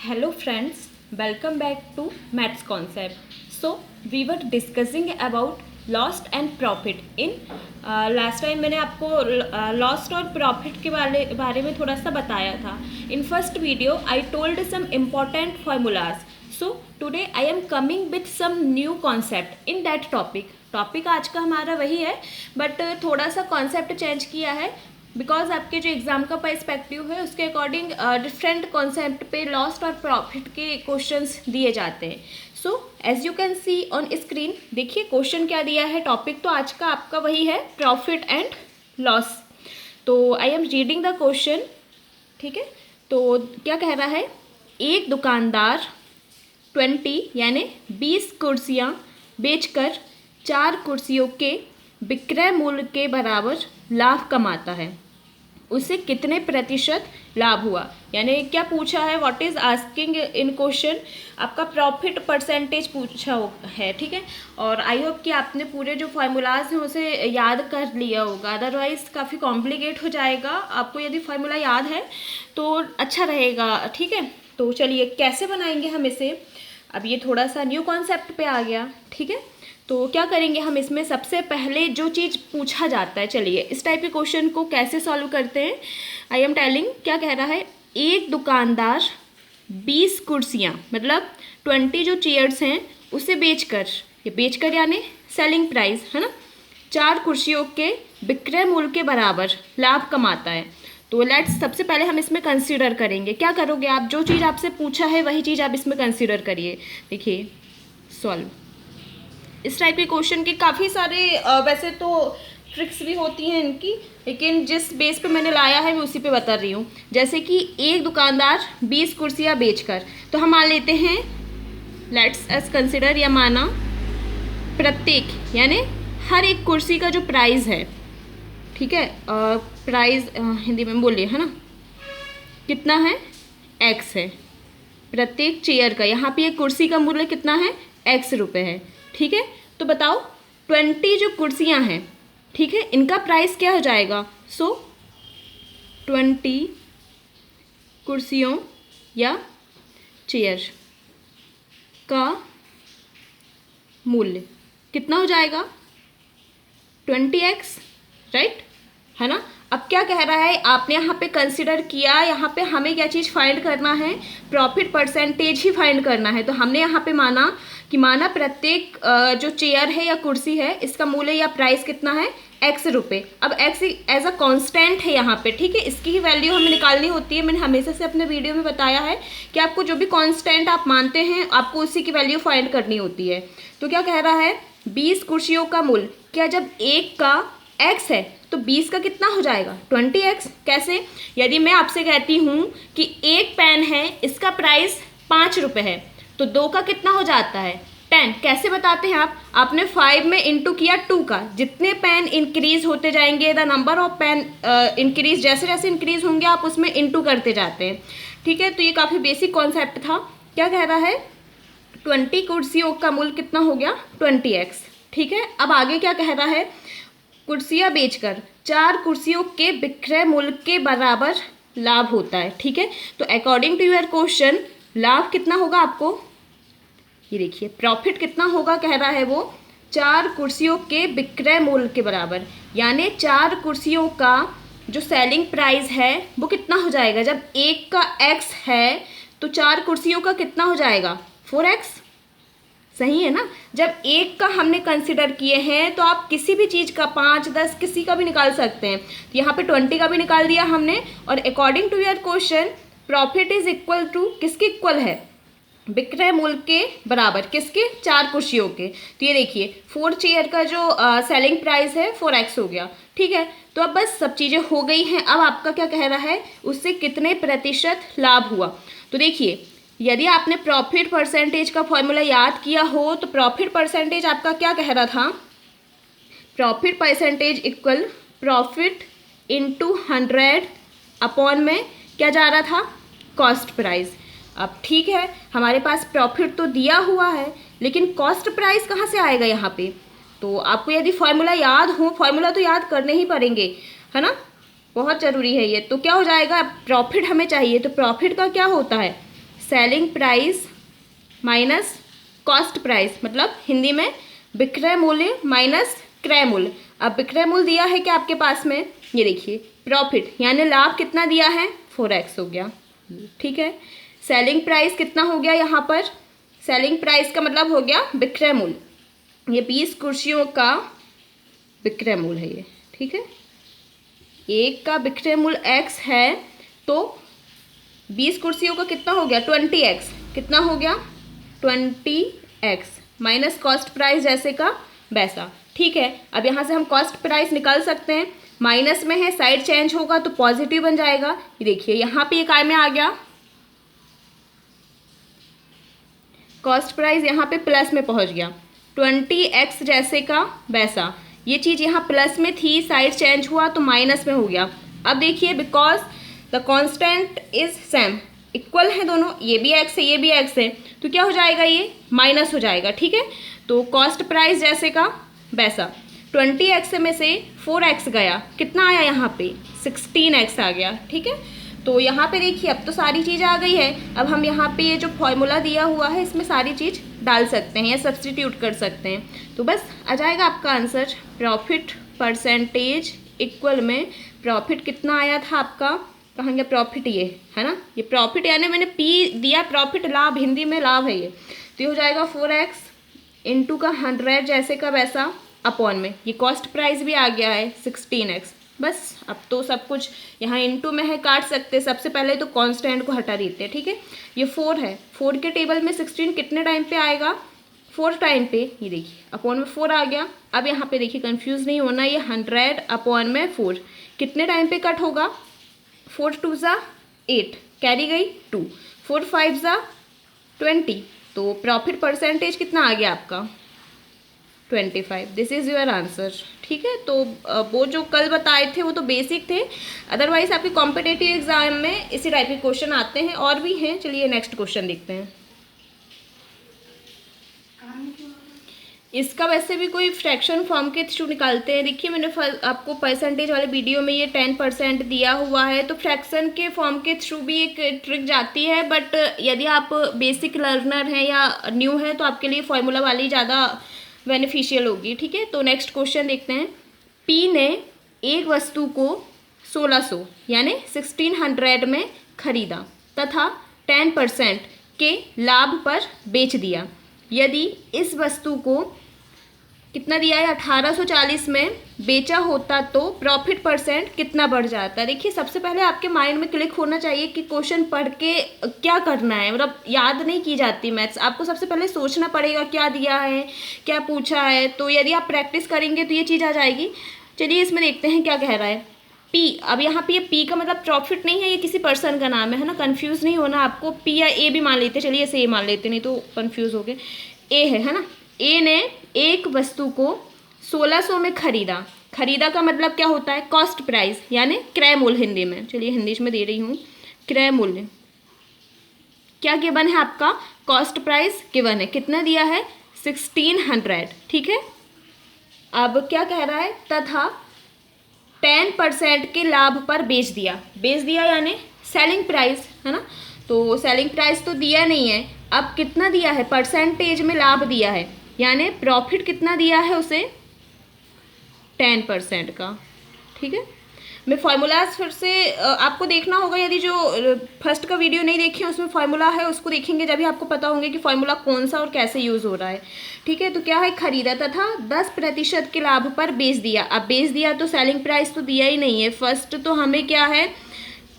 Hello friends, welcome back to Maths Concept. So we were discussing about lost and profit in last time मैंने आपको lost और profit के बारे में थोड़ा सा बताया था. In first video I told some important formulas. So today I am coming with some new concept in that topic आज का हमारा वही है, बट थोड़ा सा कॉन्सेप्ट चेंज किया है बिकॉज आपके जो एग्ज़ाम का पर्सपेक्टिव है उसके अकॉर्डिंग डिफरेंट कॉन्सेप्ट पे लॉस्ट और प्रॉफिट के क्वेश्चंस दिए जाते हैं. So as you can see on screen, देखिए क्वेश्चन क्या दिया है. टॉपिक तो आज का आपका वही है, प्रॉफिट एंड लॉस. तो I am reading the question. ठीक है, तो क्या कह रहा है, एक दुकानदार 20 यानी 20 कुर्सियाँ बेचकर 4 कुर्सियों के विक्रय मूल्य के बराबर लाभ कमाता है. उसे कितने प्रतिशत लाभ हुआ. यानी क्या पूछा है, what is asking in question, आपका प्रॉफिट परसेंटेज पूछा है. ठीक है, और आई होप कि आपने पूरे जो फार्मूलाज हैं उसे याद कर लिया होगा, अदरवाइज़ काफ़ी कॉम्प्लिकेट हो जाएगा. आपको यदि फार्मूला याद है तो अच्छा रहेगा. ठीक है, तो चलिए कैसे बनाएंगे हम इसे. अब ये थोड़ा सा न्यू कॉन्सेप्ट पे आ गया. ठीक है, तो क्या करेंगे हम इसमें, सबसे पहले जो चीज़ पूछा जाता है, चलिए इस टाइप के क्वेश्चन को कैसे सॉल्व करते हैं. आई एम टेलिंग, क्या कह रहा है, एक दुकानदार 20 कुर्सियाँ मतलब 20 जो चेयर्स हैं उसे बेचकर, ये बेचकर यानी सेलिंग प्राइस है ना, 4 कुर्सियों के विक्रय मूल्य के बराबर लाभ कमाता है. तो लेट्स सबसे पहले हम इसमें कंसीडर करेंगे. क्या करोगे आप, जो चीज़ आपसे पूछा है वही चीज़ आप इसमें कंसीडर करिए. देखिए सॉल्व इस टाइप के क्वेश्चन के काफ़ी सारे वैसे तो ट्रिक्स भी होती हैं इनकी, लेकिन जिस बेस पे मैंने लाया है मैं उसी पे बता रही हूँ. जैसे कि एक दुकानदार 20 कुर्सियाँ बेचकर, तो हम मान लेते हैं, लेट्स एस कंसिडर, या माना प्रत्येक यानी हर एक कुर्सी का जो प्राइस है, ठीक है, प्राइस हिंदी में बोलिए है ना, कितना है, एक्स है. प्रत्येक चेयर का, यहाँ पे एक कुर्सी का मूल्य कितना है, एक्स रुपये है. ठीक है, तो बताओ 20 जो कुर्सियाँ हैं, ठीक है, इनका प्राइस क्या हो जाएगा. सो 20 कुर्सियों या चेयर का मूल्य कितना हो जाएगा, 20x, राइट है ना. अब क्या कह रहा है, आपने यहाँ पे कंसिडर किया, यहाँ पे हमें क्या चीज़ फाइंड करना है, प्रॉफिट परसेंटेज ही फाइंड करना है. तो हमने यहाँ पे माना कि प्रत्येक जो चेयर है या कुर्सी है इसका मूल्य या प्राइस कितना है, एक्स रुपये. अब एक्स एज अ कांस्टेंट है यहाँ पे. ठीक है, इसकी ही वैल्यू हमें निकालनी होती है. मैंने हमेशा से अपने वीडियो में बताया है कि आपको जो भी कांस्टेंट आप मानते हैं आपको उसी की वैल्यू फाइंड करनी होती है. तो क्या कह रहा है, 20 कुर्सियों का मूल्य, क्या जब एक का एक्स है तो 20 का कितना हो जाएगा, 20x. कैसे, यदि मैं आपसे कहती हूँ कि एक पेन है इसका प्राइस 5 रुपये है, तो 2 का कितना हो जाता है, 10. कैसे बताते हैं आप, आपने 5 में इंटू किया 2 का. जितने पेन इंक्रीज होते जाएंगे, the number of pen increase, जैसे जैसे इंक्रीज होंगे आप उसमें इंटू करते जाते हैं. ठीक है, तो ये काफ़ी बेसिक कॉन्सेप्ट था. क्या कह रहा है, 20 कुर्सियों का मूल्य कितना हो गया, 20x. ठीक है, अब आगे क्या कह रहा है, कुर्सियाँ बेचकर 4 कुर्सियों के विक्रय मूल्य के बराबर लाभ होता है. ठीक है, तो अकॉर्डिंग टू योर क्वेश्चन लाभ कितना होगा आपको, ये देखिए प्रॉफिट कितना होगा, कह रहा है वो 4 कुर्सियों के विक्रय मूल्य के बराबर, यानी 4 कुर्सियों का जो सेलिंग प्राइस है वो कितना हो जाएगा. जब एक का x है तो 4 कुर्सियों का कितना हो जाएगा, 4x. सही है ना. जब एक का हमने कंसिडर किए हैं तो आप किसी भी चीज़ का 5, 10 किसी का भी निकाल सकते हैं. तो यहाँ पे 20 का भी निकाल दिया हमने. और according to your question profit is equal to, किसके इक्वल है, विक्रय मूल्य के बराबर, किसके, 4 कुर्सियों के. तो ये देखिए 4 चेयर का जो सेलिंग प्राइस है 4x हो गया. ठीक है, तो अब बस सब चीज़ें हो गई हैं. अब आपका क्या कह रहा है, उससे कितने प्रतिशत लाभ हुआ. तो देखिए यदि आपने प्रॉफिट परसेंटेज का फॉर्मूला याद किया हो तो प्रॉफिट परसेंटेज आपका क्या कह रहा था, profit percentage equal profit into 100 upon में क्या जा रहा था, कॉस्ट प्राइस. अब ठीक है, हमारे पास प्रॉफिट तो दिया हुआ है लेकिन कॉस्ट प्राइस कहाँ से आएगा यहाँ पे. तो आपको यदि फार्मूला याद हो, फार्मूला तो याद करने ही पड़ेंगे है ना, बहुत ज़रूरी है ये. तो क्या हो जाएगा, प्रॉफिट हमें चाहिए, तो प्रॉफिट का क्या होता है, selling price minus cost price, मतलब हिंदी में विक्रय मूल्य माइनस क्रय मूल्य। अब विक्रय मूल्य दिया है क्या आपके पास में, ये देखिए प्रॉफिट यानी लाभ कितना दिया है 4x हो गया, ठीक है। सेलिंग प्राइस कितना हो गया यहाँ पर, सेलिंग प्राइस का मतलब हो गया विक्रय मूल्य, ये 20 कुर्सियों का विक्रय मूल्य है ये, ठीक है। एक का विक्रय मूल्य x है तो 20 कुर्सियों का कितना हो गया 20x, कितना हो गया 20x माइनस कॉस्ट प्राइस जैसे का वैसा, ठीक है। अब यहाँ से हम कॉस्ट प्राइस निकाल सकते हैं, माइनस में है साइड चेंज होगा तो पॉजिटिव बन जाएगा। ये देखिए यहाँ पे एक में आ गया कॉस्ट प्राइस, यहाँ पे प्लस में पहुँच गया 20x जैसे का वैसा, ये चीज़ यहाँ प्लस में थी साइड चेंज हुआ तो माइनस में हो गया। अब देखिए because the constant is same, equal है दोनों, ये भी x है ये भी x है, तो क्या हो जाएगा ये माइनस हो जाएगा, ठीक है। तो कॉस्ट प्राइस जैसे का वैसा 20x में से 4x गया, कितना आया यहाँ पे 16x आ गया, ठीक है। तो यहाँ पे देखिए अब तो सारी चीज़ आ गई है, अब हम यहाँ पे ये जो फॉर्मूला दिया हुआ है इसमें सारी चीज़ डाल सकते हैं या सब्स्टिट्यूट कर सकते हैं, तो बस आ जाएगा आपका आंसर। प्रॉफिट परसेंटेज इक्वल में प्रॉफिट कितना आया था आपका, कहाँ गया प्रॉफिट, ये है ना, ये प्रॉफिट यानी मैंने पी दिया, प्रॉफिट लाभ, हिंदी में लाभ है ये, तो ये हो जाएगा 4x इंटू का 100 जैसे का वैसा अपॉन में, ये कॉस्ट प्राइस भी आ गया है 16x। बस अब तो सब कुछ यहाँ इंटू में है, काट सकते, सबसे पहले तो कांस्टेंट को हटा देते हैं, ठीक है। ये 4 है, 4 के टेबल में 16 कितने टाइम पे आएगा 4 टाइम पे, ये देखिए अपॉन में 4 आ गया। अब यहाँ पे देखिए कंफ्यूज नहीं होना, ये 100 अपॉन में 4 कितने टाइम पे कट होगा, 4 2 ज़ा 8 कैरी गई 2, 4 5 ज़ा 20, तो प्रॉफिट परसेंटेज कितना आ गया आपका 25, दिस इज़ योर आंसर, ठीक है। तो वो जो कल बताए थे वो तो बेसिक थे, अदरवाइज आपके कॉम्पिटिटिव एग्जाम में इसी टाइप के क्वेश्चन आते हैं, और भी हैं। चलिए नेक्स्ट क्वेश्चन देखते हैं। इसका वैसे भी कोई फ्रैक्शन फॉर्म के थ्रू निकालते हैं, देखिए मैंने आपको परसेंटेज वाले वीडियो में ये 10% दिया हुआ है, तो फ्रैक्शन के फॉर्म के थ्रू भी एक ट्रिक जाती है, बट यदि आप बेसिक लर्नर हैं या न्यू हैं तो आपके लिए फॉर्मूला वाली ज़्यादा बेनिफिशियल होगी, ठीक है। तो नेक्स्ट क्वेश्चन देखते हैं। पी ने एक वस्तु को 1600 यानी 1600 में खरीदा तथा 10% के लाभ पर बेच दिया, यदि इस वस्तु को कितना दिया है 1840 में बेचा होता तो प्रॉफिट परसेंट कितना बढ़ जाता। देखिए सबसे पहले आपके माइंड में क्लिक होना चाहिए कि क्वेश्चन पढ़ के क्या करना है, मतलब याद नहीं की जाती मैथ्स, आपको सबसे पहले सोचना पड़ेगा क्या दिया है क्या पूछा है, तो यदि आप प्रैक्टिस करेंगे तो ये चीज़ आ जाएगी। चलिए इसमें देखते हैं क्या कह रहा है। पी, अब यहाँ पे ये पी का मतलब प्रॉफिट नहीं है, ये किसी पर्सन का नाम है ना, कंफ्यूज नहीं होना आपको, पी या ए भी मान लेते, चलिए इसे ए मान लेते नहीं तो कंफ्यूज हो गए। ए है ना, ए ने एक वस्तु को 1600 में खरीदा, खरीदा का मतलब क्या होता है कॉस्ट प्राइस यानी क्रय मूल्य हिंदी में, चलिए हिंदी में दे रही हूँ क्रय मूल्य। क्या गिवन है आपका कॉस्ट प्राइस गिवन है, कितना दिया है 1600, ठीक है। अब क्या कह रहा है तथा 10% के लाभ पर बेच दिया, बेच दिया यानी सेलिंग प्राइस है ना, तो सेलिंग प्राइस तो दिया नहीं है, अब कितना दिया है परसेंटेज में लाभ दिया है, यानी प्रॉफिट कितना दिया है उसे 10% का, ठीक है। मैं फार्मूलाज फिर से आपको देखना होगा, यदि जो फर्स्ट का वीडियो नहीं देखे उसमें फार्मूला है उसको देखेंगे जब भी आपको पता होंगे कि फार्मूला कौन सा और कैसे यूज़ हो रहा है, ठीक है। तो क्या है खरीदा तथा 10% के लाभ पर बेच दिया, अब बेच दिया तो सेलिंग प्राइस तो दिया ही नहीं है, फर्स्ट तो हमें क्या है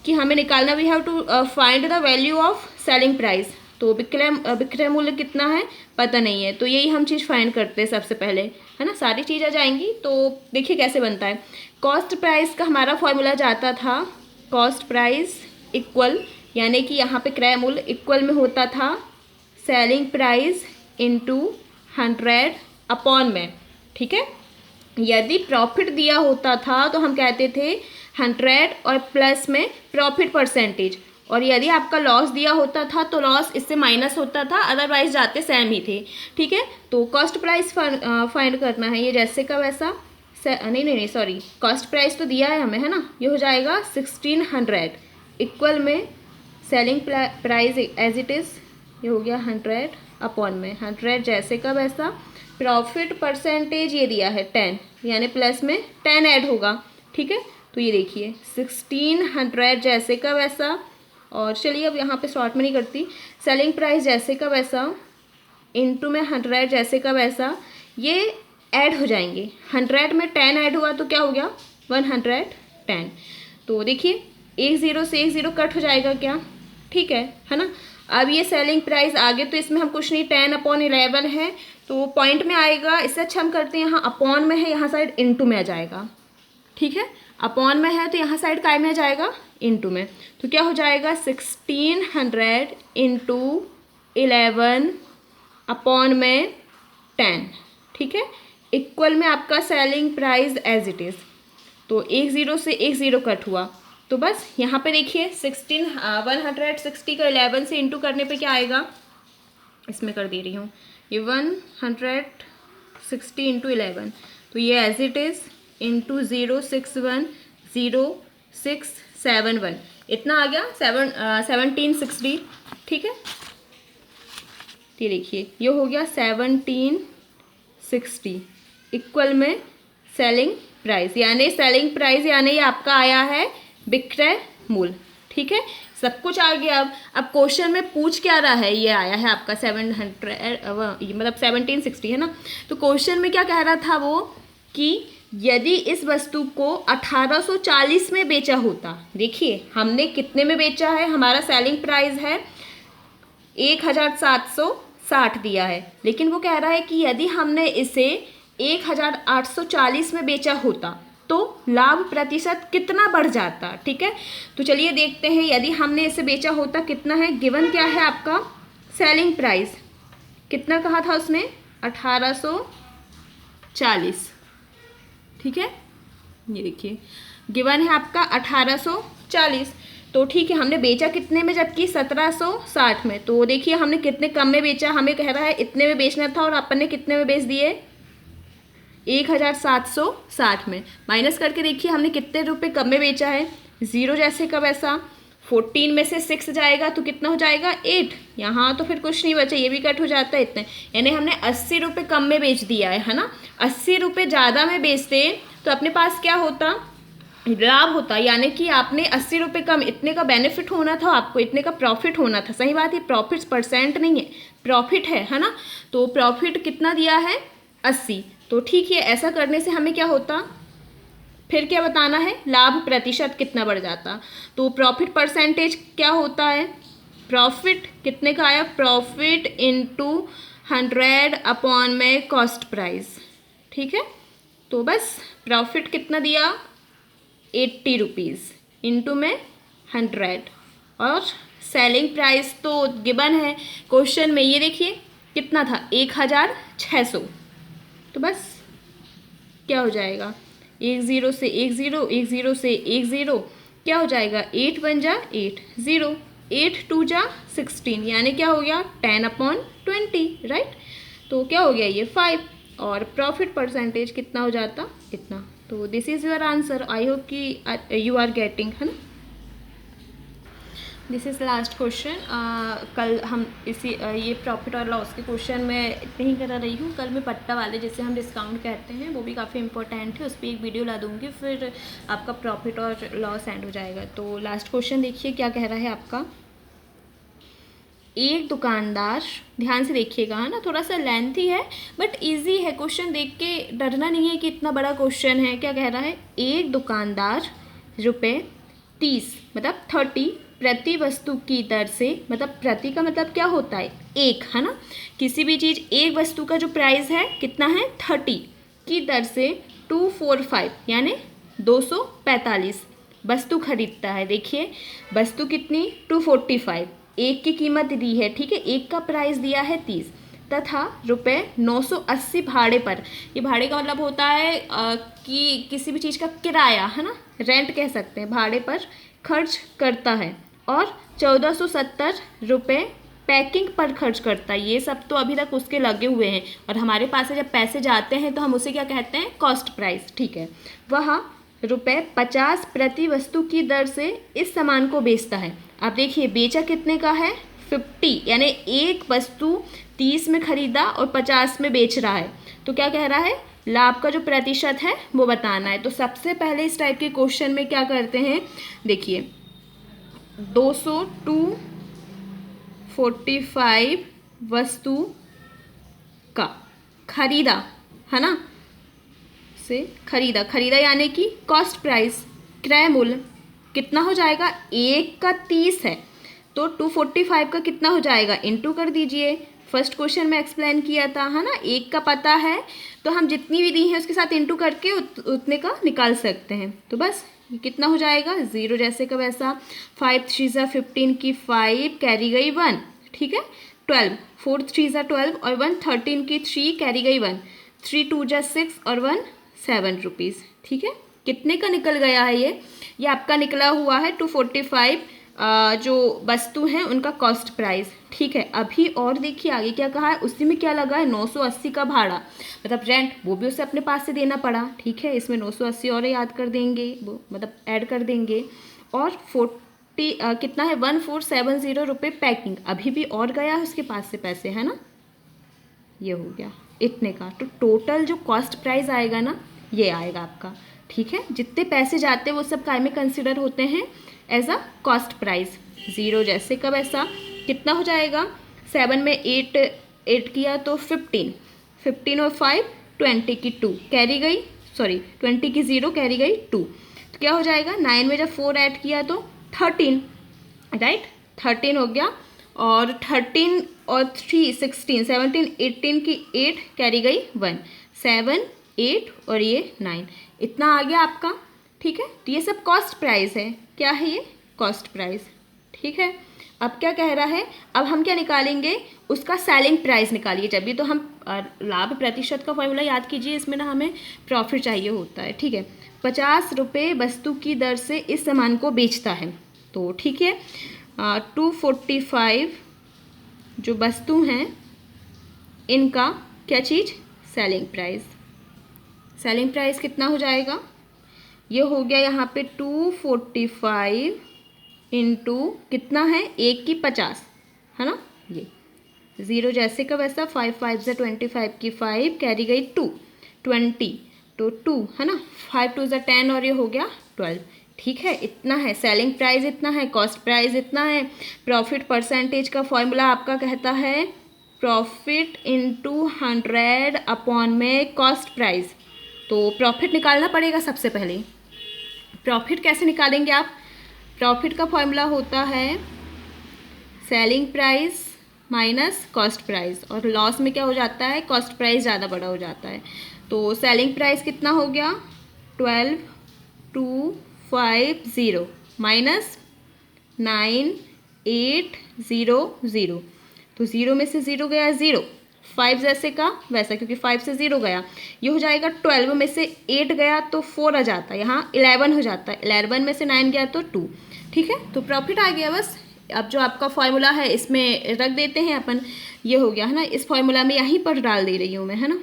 कि हमें निकालना, we have to find the value of selling price, तो विक्रय मूल्य कितना है पता नहीं है, तो यही हम चीज़ फाइंड करते हैं सबसे पहले, है ना, सारी चीज़ आ जाएंगी। तो देखिए कैसे बनता है, कॉस्ट प्राइस का हमारा फॉर्मूला जाता था कॉस्ट प्राइस इक्वल, यानी कि यहाँ पे क्रय मूल्य इक्वल में होता था सेलिंग प्राइस इंटू 100 अपॉन में, ठीक है। यदि प्रॉफिट दिया होता था तो हम कहते थे 100 और प्लस में प्रॉफिट परसेंटेज, और यदि आपका लॉस दिया होता था तो लॉस इससे माइनस होता था, अदरवाइज जाते सेम ही थे, ठीक है। तो कॉस्ट प्राइस फाइंड करना है, ये जैसे का वैसा नहीं सॉरी, कॉस्ट प्राइस तो दिया है हमें है ना, ये हो जाएगा 1600 इक्वल में selling price as it is, ये हो गया 100 अपॉन में 100 जैसे का वैसा। प्रॉफिट परसेंटेज ये दिया है 10, यानी प्लस में 10 ऐड होगा, ठीक है। तो ये देखिए 1600 जैसे का वैसा, और चलिए अब यहाँ पे शॉर्ट में नहीं करती, सेलिंग प्राइस जैसे का वैसा इनटू में 100 जैसे का वैसा, ये ऐड हो जाएंगे। 100 में 10 ऐड हुआ तो क्या हो गया 110। तो देखिए एक ज़ीरो से एक ज़ीरो कट हो जाएगा क्या, ठीक है ना। अब ये सेलिंग प्राइस आगे तो इसमें हम कुछ नहीं, 10/11 है तो पॉइंट में आएगा। इससे अच्छा हम करते हैं, यहाँ अपॉन में है, यहाँ साइड इनटू में आ जाएगा, ठीक है। अपॉन में है तो यहाँ साइड काय में आ जाएगा, इनटू में। तो क्या हो जाएगा 1600 इंटू 11 अपॉन में 10, ठीक है, इक्वल में आपका selling price as it is. तो एक ज़ीरो से एक ज़ीरो कट हुआ, तो बस यहाँ पे देखिए 160 का 11 से इंटू करने पे क्या आएगा, इसमें कर दे रही हूँ, ये 160 इंटू 11, तो ये एज इट इज़ इंटू 0610671, इतना आ गया 1760, ठीक है। ये देखिए ये हो गया 1760 इक्वल में सेलिंग प्राइस, यानी सेलिंग प्राइस यानी ये आपका आया है विक्रय मूल्य, ठीक है। सब कुछ आ गया। अब क्वेश्चन में पूछ क्या रहा है, ये आया है आपका 700 मतलब 1760 है ना। तो क्वेश्चन में क्या कह रहा था वो कि यदि इस वस्तु को 1840 में बेचा होता, देखिए हमने कितने में बेचा है, हमारा सेलिंग प्राइस है 1760 दिया है, लेकिन वो कह रहा है कि यदि हमने इसे 1840 में बेचा होता तो लाभ प्रतिशत कितना बढ़ जाता, ठीक है। तो चलिए देखते हैं, यदि हमने इसे बेचा होता कितना है, गिवन क्या है आपका सेलिंग प्राइस, कितना कहा था उसने 1840, ठीक है। ये देखिए गिवन है आपका 1840, तो ठीक है हमने बेचा कितने में, जबकि 1760 में। तो देखिए हमने कितने कम में बेचा, हमें कह रहा है इतने में बेचना था और अपन ने कितने में बेच दिए 1760 में। माइनस करके देखिए हमने कितने रुपए कम में बेचा है, ज़ीरो जैसे का वैसा। 14 में से 6 जाएगा तो कितना हो जाएगा 8, यहाँ तो फिर कुछ नहीं बचा, ये भी कट हो जाता है इतने, यानी हमने 80 रुपये कम में बेच दिया है ना। 80 रुपये ज़्यादा में बेचते तो अपने पास क्या होता, लाभ होता, यानी कि आपने 80 रुपये कम, इतने का बेनिफिट होना था आपको, इतने का प्रॉफिट होना था। सही बात है, प्रॉफिट परसेंट नहीं है, प्रॉफिट है ना। तो प्रॉफिट कितना दिया है 80, तो ठीक है ऐसा करने से हमें क्या होता, फिर क्या बताना है, लाभ प्रतिशत कितना बढ़ जाता। तो प्रॉफिट परसेंटेज क्या होता है, प्रॉफिट कितने का आया, प्रॉफिट इंटू 100 अपॉन में कॉस्ट प्राइस, ठीक है। तो बस प्रॉफिट कितना दिया 80 रुपीज़ इंटू में 100, और सेलिंग प्राइस तो गिवन है क्वेश्चन में, ये देखिए कितना था 1600। तो बस क्या हो जाएगा, एक ज़ीरो से एक ज़ीरो, एक ज़ीरो से एक ज़ीरो, क्या हो जाएगा 8 बन जा 8 0, 8 2 जा 16, यानी क्या हो गया 10/20, राइट। तो क्या हो गया ये 5, और प्रॉफिट परसेंटेज कितना हो जाता इतना। तो this is your answer. I hope कि यू आर गेटिंग, है ना। This is last question. कल हम इसी ये प्रॉफिट और लॉस के क्वेश्चन में इतने ही करा रही हूँ। कल मैं पट्टा वाले जिसे हम डिस्काउंट कहते हैं वो भी काफ़ी इंपॉर्टेंट है, उस पर एक वीडियो ला दूँगी, फिर आपका प्रॉफिट और लॉस एंड हो जाएगा। तो लास्ट क्वेश्चन देखिए क्या कह रहा है आपका, एक दुकानदार, ध्यान से देखिएगा है ना, थोड़ा सा लेंथी है बट इजी है क्वेश्चन, देख के डरना नहीं है कि इतना बड़ा क्वेश्चन है। क्या कह रहा है, एक दुकानदार ₹30 मतलब 30 प्रति वस्तु की दर से, मतलब प्रति का मतलब क्या होता है एक, है ना। किसी भी चीज़, एक वस्तु का जो प्राइस है कितना है 30 की दर से 245 यानी 245 वस्तु खरीदता है। देखिए वस्तु कितनी 245, एक की कीमत दी है, ठीक है, एक का प्राइस दिया है 30 तथा ₹980 भाड़े पर, ये भाड़े का मतलब होता है कि किसी भी चीज़ का किराया, है ना, रेंट कह सकते हैं, भाड़े पर खर्च करता है, और ₹1470 पैकिंग पर खर्च करता है। ये सब तो अभी तक उसके लगे हुए हैं, और हमारे पास से जब पैसे जाते हैं तो हम उसे क्या कहते हैं, कॉस्ट प्राइस, ठीक है। वह ₹50 प्रति वस्तु की दर से इस सामान को बेचता है। अब देखिए बेचा कितने का है 50, यानी एक वस्तु 30 में खरीदा और 50 में बेच रहा है। तो क्या कह रहा है, लाभ का जो प्रतिशत है वो बताना है। तो सबसे पहले इस टाइप के क्वेश्चन में क्या करते हैं, देखिए 245 वस्तु का खरीदा है ना, से खरीदा यानी कि कॉस्ट प्राइस, क्रय मूल्य कितना हो जाएगा, एक का 30 है तो 245 का कितना हो जाएगा, इनटू कर दीजिए। फर्स्ट क्वेश्चन में एक्सप्लेन किया था है ना, एक का पता है तो हम जितनी भी दी हैं उसके साथ इनटू करके उतने का निकाल सकते हैं। तो बस ये कितना हो जाएगा, 0 जैसे का वैसा। 5 3 15 की 5 कैरी गई 1, ठीक है। 12 4 3 12 और 1 13 की 3 कैरी गई 1, 3 2 6 और 1 7 रुपीज़, ठीक है। कितने का निकल गया है ये आपका निकला हुआ है 245 जो वस्तु हैं उनका कॉस्ट प्राइस, ठीक है। अभी और देखिए आगे क्या कहा है, उसी में क्या लगा है 980 का भाड़ा, मतलब रेंट, वो भी उसे अपने पास से देना पड़ा, ठीक है। इसमें 980 और याद कर देंगे, वो मतलब ऐड कर देंगे। और 40 कितना है 1470 रुपये पैकिंग, अभी भी और गया है उसके पास से पैसे, है ना, ये हो गया इतने का। तो टोटल जो कॉस्ट प्राइस आएगा ना ये आएगा आपका, ठीक है। जितने पैसे जाते हैं वो सब काय में कंसिडर होते हैं एज अ कॉस्ट प्राइस। 0 जैसे कब ऐसा कितना हो जाएगा, 7 में 8 किया तो 15 और 5 20 की 2 कैरी गई, सॉरी 20 की 0 कैरी गई 2, तो क्या हो जाएगा 9 में जब 4 ऐड किया तो 13, राइट, 13 हो गया। और 13 और 3 16 17 18 की 8 कैरी गई 1, 7 8 और ये 9, इतना आ गया आपका, ठीक है। तो ये सब कॉस्ट प्राइस है, क्या है ये कॉस्ट प्राइस, ठीक है। अब क्या कह रहा है, अब हम क्या निकालेंगे, उसका सेलिंग प्राइस निकालिए। जब भी तो हम लाभ प्रतिशत का फॉर्मूला याद कीजिए, इसमें ना हमें प्रॉफिट चाहिए होता है, ठीक है। 50 रुपये वस्तु की दर से इस सामान को बेचता है, तो ठीक है 245 जो वस्तु हैं इनका क्या चीज़, सेलिंग प्राइस। सेलिंग प्राइस कितना हो जाएगा, ये हो गया यहाँ पे 245 इंटू कितना है, एक की 50 है ना, ये 0 जैसे का वैसा। 5 5 से 25 की 5 कैरी गई 2 20 तो 2 है ना, 5 2 से 10 और ये हो गया 12, ठीक है। इतना है सेलिंग प्राइस, इतना है कॉस्ट प्राइस, इतना है। प्रॉफिट परसेंटेज का फॉर्मूला आपका कहता है प्रॉफिट इंटू 100 अपॉन में कॉस्ट प्राइस। तो प्रॉफिट निकालना पड़ेगा सबसे पहले। प्रॉफिट कैसे निकालेंगे आप, प्रॉफिट का फॉर्मूला होता है selling price minus cost price, और लॉस में क्या हो जाता है, कॉस्ट प्राइस ज़्यादा बड़ा हो जाता है। तो सेलिंग प्राइस कितना हो गया 12250 माइनस 9800, तो 0 में से 0 गया 0, 5 जैसे का वैसा, क्योंकि 5 से 0 गया, ये हो जाएगा 12 में से 8 गया तो 4 आ जाता है, यहाँ 11 हो जाता है, 11 में से 9 गया तो 2, ठीक है। तो प्रॉफिट आ गया बस। अब जो आपका फॉर्मूला है इसमें रख देते हैं अपन, ये हो गया है ना, इस फॉर्मूला में यहीं पर डाल दे रही हूँ मैं, है ना,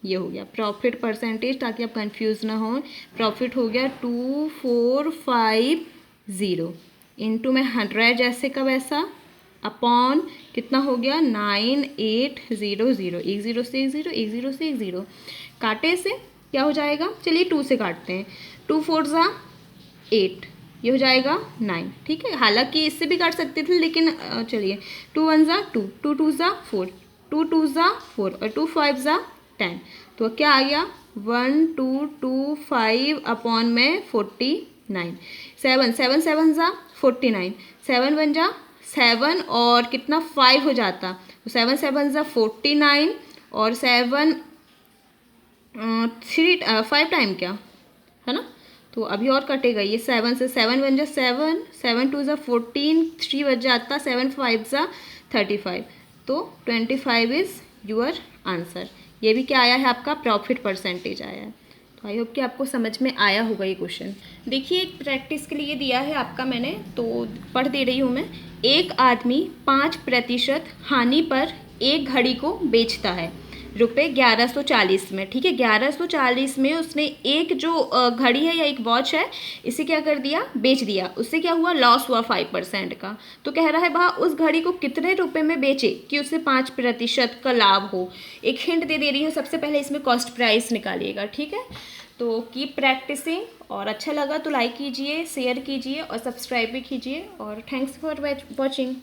ये हो गया प्रॉफिट परसेंटेज, ताकि आप कंफ्यूज ना हो। प्रॉफिट हो गया 2450 इंटू में 100 जैसे का वैसा अपॉन कितना हो गया 9800, एक 0 से एक 0, एक 0 से एक 0, काटे से क्या हो जाएगा, चलिए 2 से काटते हैं, 2 4 ज़ा 8, ये हो जाएगा 9, ठीक है। हालांकि इससे भी काट सकते थे लेकिन चलिए 2 1 ज़ा 2, 2 2 ज़ा 4, 2 2 ज़ा 4 और 2 5 ज़ा 10, तो क्या आ गया 1225 अपॉन में 49, 7 7 7 ज़ा 49, 7 1 ज़ा 7 और कितना 5 हो जाता, तो 7 7 ज़ा 49 और 7 5 टाइम क्या है ना, तो अभी और कटेगा ये 7 से, 7 1 ज़ा 7, 7 2 ज़ा 14, 3 बच जाता, 7 5 ज़ा 35, तो 25 इज़ योर आंसर। ये भी क्या आया है आपका प्रॉफिट परसेंटेज आया है। तो आई होप कि आपको समझ में आया होगा ये क्वेश्चन। देखिए एक प्रैक्टिस के लिए दिया है आपका मैंने, तो पढ़ दे रही हूँ मैं। एक आदमी 5% हानि पर एक घड़ी को बेचता है। रुपये 1140 में, ठीक है। 1140 में उसने एक जो घड़ी है या एक वॉच है, इसे क्या कर दिया, बेच दिया। उससे क्या हुआ, लॉस हुआ 5% का। तो कह रहा है वह उस घड़ी को कितने रुपए में बेचे कि उससे 5% का लाभ हो। एक हिंट दे रही हूँ, सबसे पहले इसमें कॉस्ट प्राइस निकालिएगा, ठीक है। तो कीप प्रैक्टिसिंग, और अच्छा लगा तो लाइक कीजिए, शेयर कीजिए और सब्सक्राइब भी कीजिए, और थैंक्स फॉर वॉचिंग।